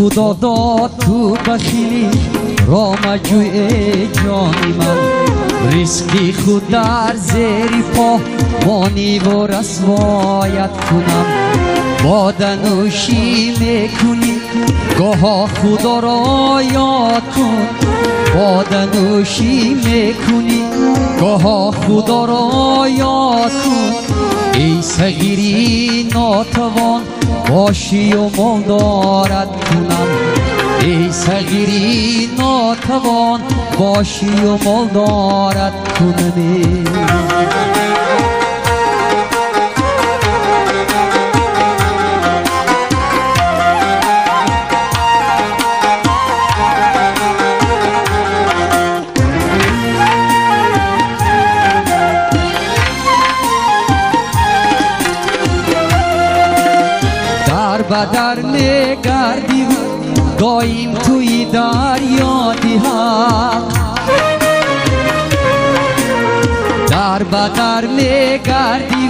خدا داد تو بخیلی رامجوی جانی من ریسکی خود در زیر پا مانی و رسوایت کنم بادنوشی میکنی گاه خدا را یاد کن بادنوشی میکنی گاه خدا را یاد کن ای صغیری ناتوان باشی و مالدارت کنم ای صغیری ناتوان باشی و مالدارت کنم بدر میگردی دایم توی دریای حق در بدر میگردی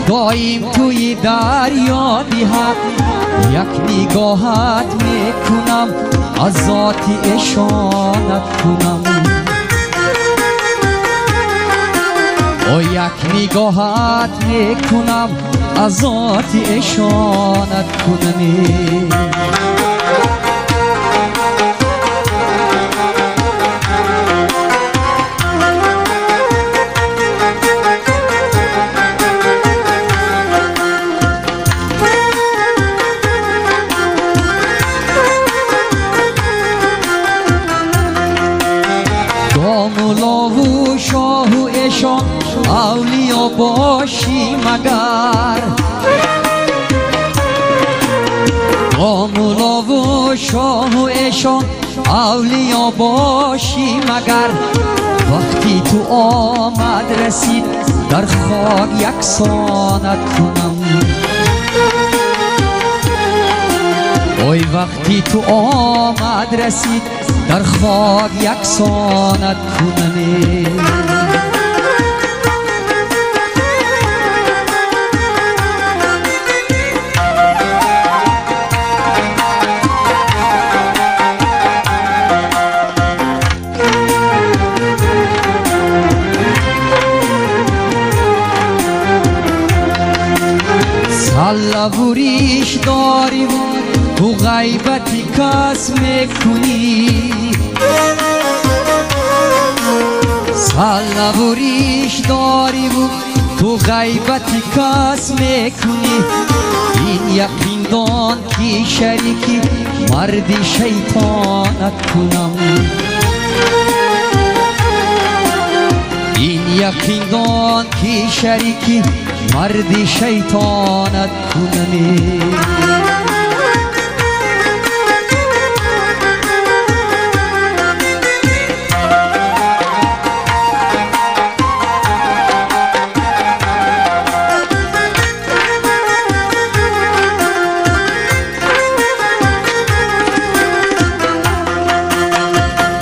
دایم توی دریای حق یک نگاهت میکنم از ذاتی اشانت کنم و یک نگاهت میکنم از ذاتی اشانت کنم دامولا و شاه و اشان اولیا باشی مگر دامولا و شاه و اشان اولیا باشی مگر وقتی تو آمد رسید در خاک یکسانت کنم اوی وقتی تو آمد رسید در خاک یکسانت کنم سلوریش داری تو غیبتی کس میکنی سلوریش داری تو غیبتی کس میکنی این یقین دان که شریکی مردی شیطانت کنم این یقین دان که شریکی مردی شیطانت کنم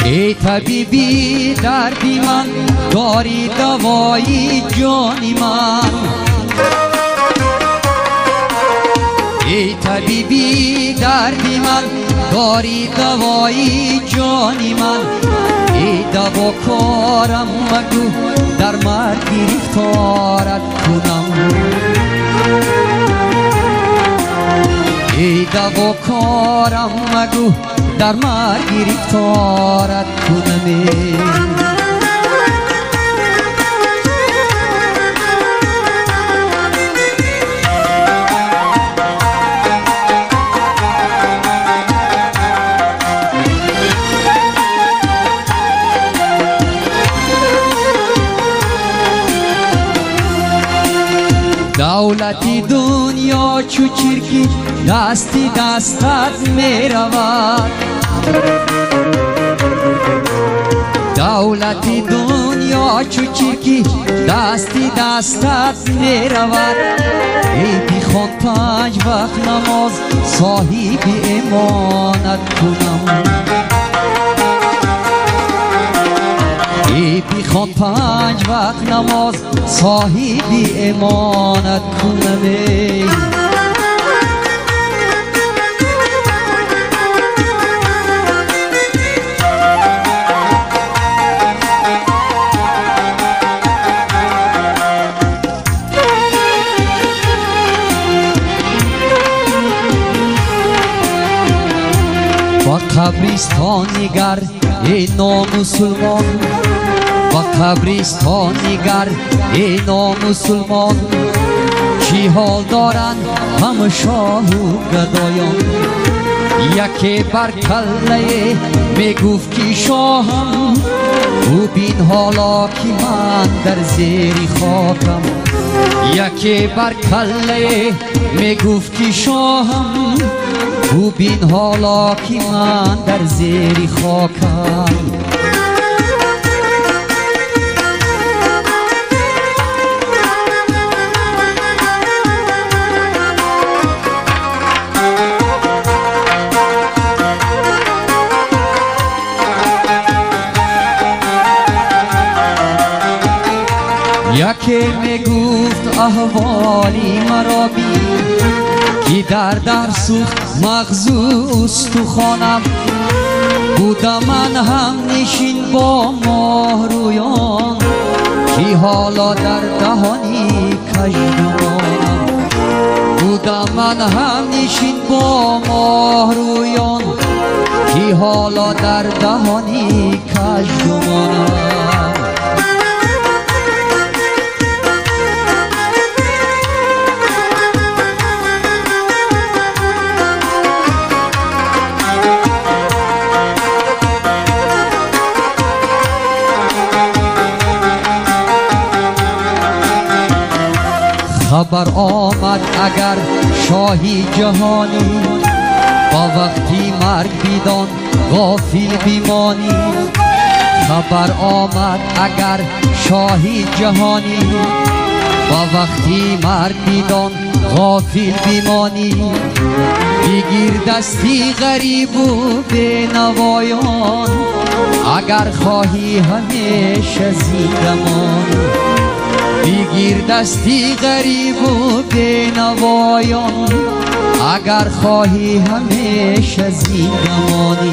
ای طبیبی دردی من داری دوایی جانی من ای طبیبی دردی من داری دوایی جانی من ای دوا کارم مگو در مرگ گرفتارت کنم ای دوا کارم مگو در مرگ گرفتارت کنم دولتی دنیا چو چرکی دستی دستت می رود دولتی دنیا چو چرکی دستی دستت می رود ای بیخوان 5 وقت نماز صاحب امانت کنم ای بیخوان 5 وقت نماز صاحب امانت کنم قبرستان نگر ای نامسلمان، با قبرستان نگر ای نامسلمان. چی حال دارند هم شاه و گدایان؟ یکی بر کله می گفت که شاهم، او بین حالا که من در زیر خاکم. یکی بر کله می گفت که شاهم، او بین حالا که من در زیر خاکم. یکی می گفت احوالی مرا بین، که در سوخت مغزو استخوانم. بودم من هم نشین با ماه رویان، که حالا در دهانی کژدمانم. بودم من هم نشین با ماه رویان، که حالا در دهانی کژدمانم. خبر آمد اگر شاهی جهانی، با وقتی مرگ بیدان غافل بیمانی. خبر آمد اگر شاهی جهانی، با وقتی مرگ بیدان غافل بیمانی. بگیر دستی غریب و بینوایان، اگر خواهی همیشه زندگانی. بگیر دستی غریب و بینوایان، اگر خواهی همیشه زندگانی.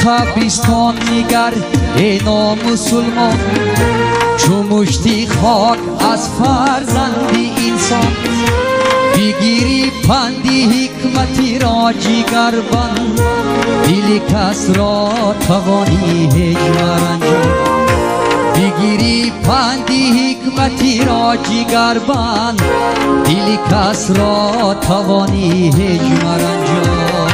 قبرستان نگر ای نامسلمان، چو مشتی خاک از فرزند انسان. بگیری پندی حکمتی را جگر بند، دل کس را توانی هجر انجام. بگیری پندی حکمتی را جگر بند، دل کس را توانی هجر انجام.